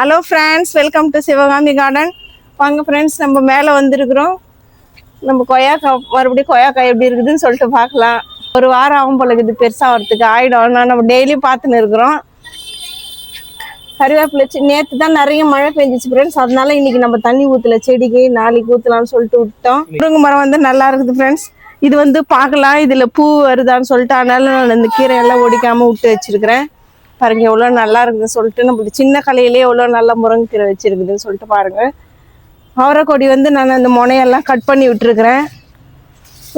Hello friends, welcome to Sivakami garden. வாங்க friends, நம்ம மேலே வந்திருக்கிறோம். நம்ம கொய்யாக்காய் மறுபடியும் கொய்யாக்காய் எப்படி இருக்குதுன்னு சொல்லிட்டு பார்க்கலாம். ஒரு வாரம் ஆகும் போல இருக்குது பெருசாக வரத்துக்கு ஆகிடும். நம்ம டெய்லியும் பார்த்துன்னு இருக்கிறோம். கருவேப்பிலை நேற்று தான் நிறைய மழை பெஞ்சிச்சு ஃப்ரெண்ட்ஸ், அதனால இன்னைக்கு நம்ம தண்ணி ஊற்றல செடிக்கு, நாளைக்கு ஊற்றலாம்னு சொல்லிட்டு விட்டோம். முருங்கை மரம் வந்து நல்லா இருக்குது ஃப்ரெண்ட்ஸ். இது வந்து பார்க்கலாம், இதில் பூ வருதான்னு சொல்லிட்டு, அதனால நான் இந்த கீரையெல்லாம் ஒடிக்காமல் விட்டு வச்சிருக்கிறேன். பாருங்க எவ்வளோ நல்லா இருக்குதுன்னு சொல்லிட்டு, நம்மளுக்கு சின்ன கலையிலே எவ்வளோ நல்லா முருங்கைக்கீரை வச்சிருக்குதுன்னு சொல்லிட்டு பாருங்க. அவரைக்கொடி வந்து நான் அந்த முனையெல்லாம் கட் பண்ணி விட்டுருக்குறேன்.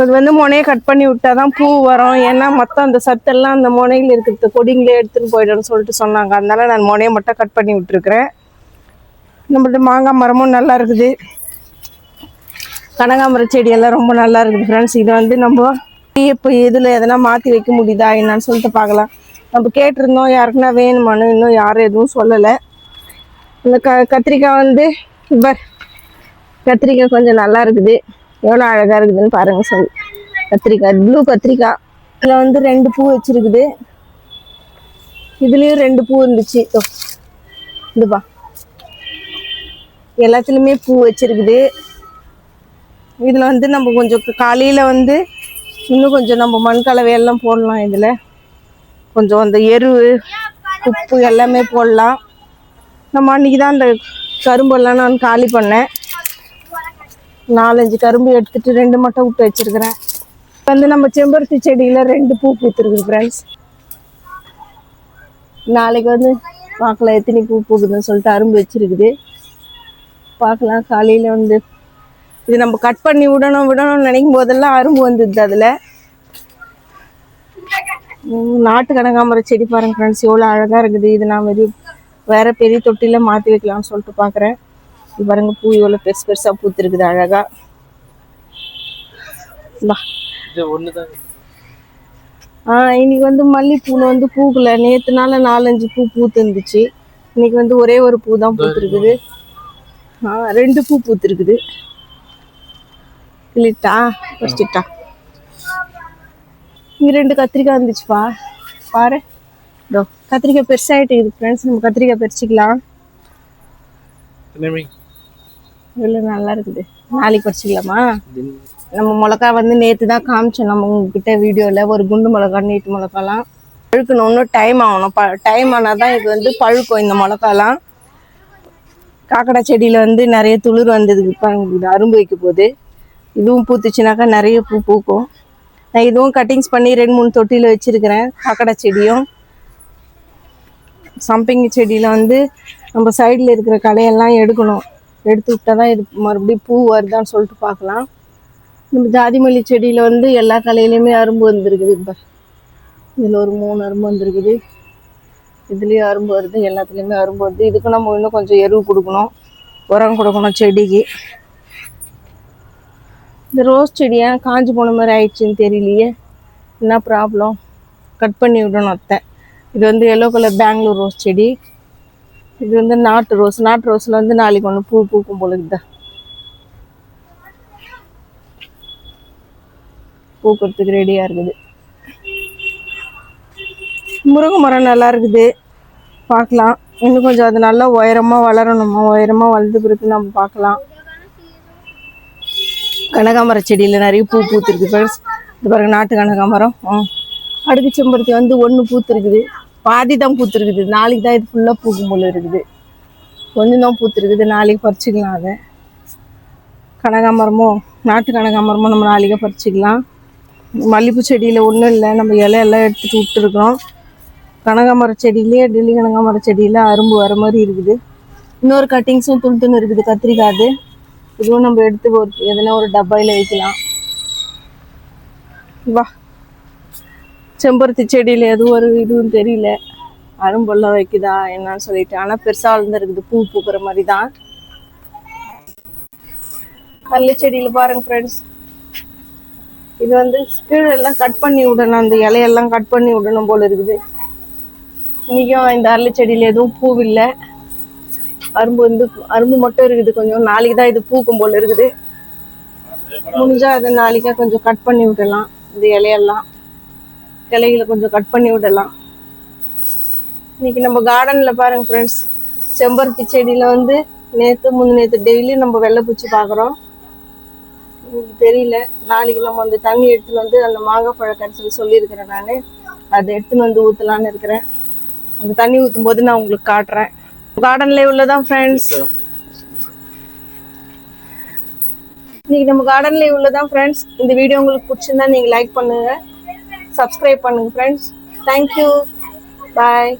இது வந்து முனையை கட் பண்ணி விட்டா தான் பூ வரும். ஏன்னா மொத்தம் அந்த சத்தெல்லாம் அந்த முனையில் இருக்கிறது கொடிங்களே எடுத்துன்னு போய்டும்னு சொல்லிட்டு சொன்னாங்க. அதனால நான் முனையை மட்டும் கட் பண்ணி விட்டுருக்குறேன். நம்மள்ட்ட மாங்காய் மரமும் நல்லா இருக்குது. கனகாமர செடியெல்லாம் ரொம்ப நல்லா இருக்குது ஃப்ரெண்ட்ஸ். இது வந்து நம்ம இப்போ இதில் எதனா மாற்றி வைக்க முடியுதா என்னன்னு சொல்லிட்டு பார்க்கலாம். நம்ம கேட்டிருந்தோம் யாருக்குன்னா வேணுமானு, இன்னும் யாரும் எதுவும் சொல்லலை. இந்த கத்திரிக்காய் வந்து கத்திரிக்காய் கொஞ்சம் நல்லா இருக்குது. எவ்வளோ அழகாக இருக்குதுன்னு பாருங்கள். சொல்லி கத்திரிக்காய், ப்ளூ கத்திரிக்காய். இதில் வந்து 2 பூ வச்சுருக்குது. இதுலேயும் 2 பூ இருந்துச்சு. இதுப்பா எல்லாத்துலேயுமே பூ வச்சுருக்குது. இதில் வந்து நம்ம கொஞ்சம் காலையில் வந்து இன்னும் கொஞ்சம் நம்ம மண் கலவையெல்லாம் போடலாம். இதில் கொஞ்சம் அந்த எரு உப்பு எல்லாமே போடலாம். நம்ம அன்றைக்கி தான் அந்த கரும்பெல்லாம் நான் காலி பண்ணேன். 4-5 கரும்பு எடுத்துகிட்டு 2 மட்டும் விட்டு வச்சுருக்கிறேன். வந்து நம்ம செம்பருத்தி செடியில் 2 பூ பூத்துருக்குது ஃப்ரெண்ட்ஸ். நாளைக்கு வந்து பார்க்கலாம் எத்தனை பூ பூக்குதுன்னு சொல்லிட்டு அரும்பு வச்சுருக்குது. பார்க்கலாம். காலையில் வந்து இது நம்ம கட் பண்ணி விடணும்னு நினைக்கும் போதெல்லாம் அரும்பு வந்துடுது. அதில் நாட்டு கனகாமர செடி பாருங்க ஃப்ரெண்ட்ஸ், எவ்வளோ அழகாக இருக்குது. இது நான் வேறு பெரிய தொட்டியில் மாற்றி வைக்கலாம்னு சொல்லிட்டு பார்க்குறேன். இது பாருங்க, பூ எவ்வளோ பெருசாக பூத்துருக்குது அழகாக. இன்னைக்கு வந்து மல்லிப்பூவில் வந்து பூக்கல. நேற்றுனால 4-5 பூ பூத்துருந்துச்சு. இன்னைக்கு வந்து ஒரே ஒரு பூ தான் பூத்துருக்குது. 2 பூ பூத்துருக்குது. இல்லட்டா வச்சுட்டா. இங்கே 2 கத்திரிக்காய் இருந்துச்சுப்பா. பாரு, இதோ கத்திரிக்காய் பெருசாகிட்டு இருக்குது ஃப்ரெண்ட்ஸ். நம்ம கத்திரிக்காய் பறிச்சிக்கலாம். இவ்வளோ நல்லா இருக்குது. நாளைக்கு பறிச்சிக்கலாமா? நம்ம மிளகா வந்து நேற்று தான் காமிச்சோம் நம்ம உங்ககிட்ட வீடியோவில். ஒரு குண்டு மிளகா, நீட்டு மிளகாலாம் பழுக்கணும். இன்னும் டைம் ஆகணும். டைம் ஆனால் தான் இது வந்து பழுக்கும். இந்த மிளகாலாம் காக்கடா செடியில் வந்து நிறைய துளிர் வந்ததுக்கு இது அரும்பு வைக்க போகுது. இதுவும் பூத்துச்சுனாக்கா நிறைய பூ பூக்கும். நான் இதுவும் கட்டிங்ஸ் பண்ணி 2-3 தொட்டியில் வச்சுருக்கிறேன். காக்கடா செடியும் சம்பங்கி செடியில் வந்து நம்ம சைடில் இருக்கிற களையெல்லாம் எடுக்கணும். எடுத்து விட்டா தான் இது மறுபடியும் பூ வருதான்னு சொல்லிட்டு பார்க்கலாம். நம்ம ஜாதிமல்லி செடியில் வந்து எல்லா களையிலையுமே அரும்பு வந்துருக்குது. இப்போ இதில் ஒரு 3 அரும்பு வந்துருக்குது. இதுலேயும் அரும்பு வருது. எல்லாத்துலேயுமே அரும்பு வருது. இதுக்கு நம்ம இன்னும் கொஞ்சம் எருவு கொடுக்கணும், உரம் கொடுக்கணும் செடிக்கு. இந்த ரோஸ் செடியை காஞ்சி போன மாதிரி ஆயிடுச்சுன்னு தெரியலையே, என்ன ப்ராப்ளம். கட் பண்ணி விடணும் அத்தை. இது வந்து எல்லோ கலர் பெங்களூர் ரோஸ் செடி. இது வந்து நாட்டு ரோஸ். நாட்டு ரோஸில் வந்து நாளைக்கு ஒன்று பூ பூக்கும் போல இருக்குதா. பூக்கிறதுக்கு ரெடியாக இருக்குது. முருங்கை மரம் நல்லா இருக்குது. பார்க்கலாம். இன்னும் கொஞ்சம் அது நல்லா உயரமாக வளரணுமா. உயரமாக வளர்ந்து பிறகு நம்ம பார்க்கலாம். கனகாமர செடியில் நிறைய பூ பூத்துருக்கு ஃப்ரெண்ட்ஸ். இது பாருங்க, நாட்டு கனகாமரம். அடுக்கு செம்பருத்தி வந்து 1 பூத்துருக்குது. பாதி தான் பூத்துருக்குது. நாளைக்கு தான் இது ஃபுல்லாக பூக்கும் போல இருக்குது. கொஞ்சம் தான் பூத்துருக்குது. நாளைக்கு பறிச்சிக்கலாம். அதை கனகாமரமும் நாட்டு கனகாமரமும் நம்ம நாளைக்கே பறிச்சிக்கலாம். மல்லிகைப்பூ செடியில் ஒன்றும் இல்லை. நம்ம இலையெல்லாம் எடுத்துகிட்டு விட்டுருக்கோம். கனகாமர செடியிலே டெல்லி கனகாமர செடியில் அரும்பு வர மாதிரி இருக்குது. இன்னொரு கட்டிங்ஸும் துளுத்துன்னு இருக்குது கத்திரிக்காது. இதுவும் நம்ம எடுத்து எதனா ஒரு டப்பாயில் வைக்கலாம். வா, செம்பருத்தி செடியில் எதுவும் ஒரு இதுவும் தெரியல, அரும்பெல்லாம் வைக்குதா என்னன்னு சொல்லிட்டு. ஆனால் பெருசாக வளர்ந்துருக்குது. பூ பூக்கிற மாதிரி தான். கல்லு செடியில் பாருங்க ஃப்ரெண்ட்ஸ், இது வந்து கீழெல்லாம் கட் பண்ணி விடணும். அந்த இலையெல்லாம் கட் பண்ணி விடணும் போல இருக்குது. இன்றைக்கும் இந்த அரளி செடியில் எதுவும் பூ இல்லை. அரும்பு வந்து அரும்பு மட்டும் இருக்குது கொஞ்சம். நாளைக்கு தான் இது பூக்கும் போல் இருக்குது. முடிஞ்சால் அதை நாளைக்கே கொஞ்சம் கட் பண்ணி விடலாம். இந்த இலையெல்லாம் கிளைகளை கொஞ்சம் கட் பண்ணி விடலாம். இன்னைக்கு நம்ம கார்டனில் பாருங்கள் ஃப்ரெண்ட்ஸ், செம்பருத்தி செடியில வந்து நேத்து டெய்லி நம்ம வெள்ளைப்பூச்சி பாக்குறோம். எனக்கு தெரியல, நாளைக்கு நம்ம அந்த தண்ணி எடுத்துன்னு வந்து அந்த மாங்காய் பழ கரைசல் சொல்லியிருக்கிறேன் நான், அதை எடுத்துன்னு வந்து ஊற்றலான்னு இருக்கிறேன். அந்த தண்ணி ஊற்றும் போது நான் உங்களுக்கு காட்டுறேன். கார்டன்ல உள்ளதான் ஃப்ரெண்ட்ஸ், இன்னைக்கு நம்ம கார்டன்ல உள்ளதான் ஃப்ரெண்ட்ஸ். இந்த வீடியோ உங்களுக்கு பிடிச்சிருந்தா நீங்க லைக் பண்ணுங்க, சப்ஸ்கிரைப் பண்ணுங்க ஃப்ரெண்ட்ஸ். தேங்க்யூ, பாய்.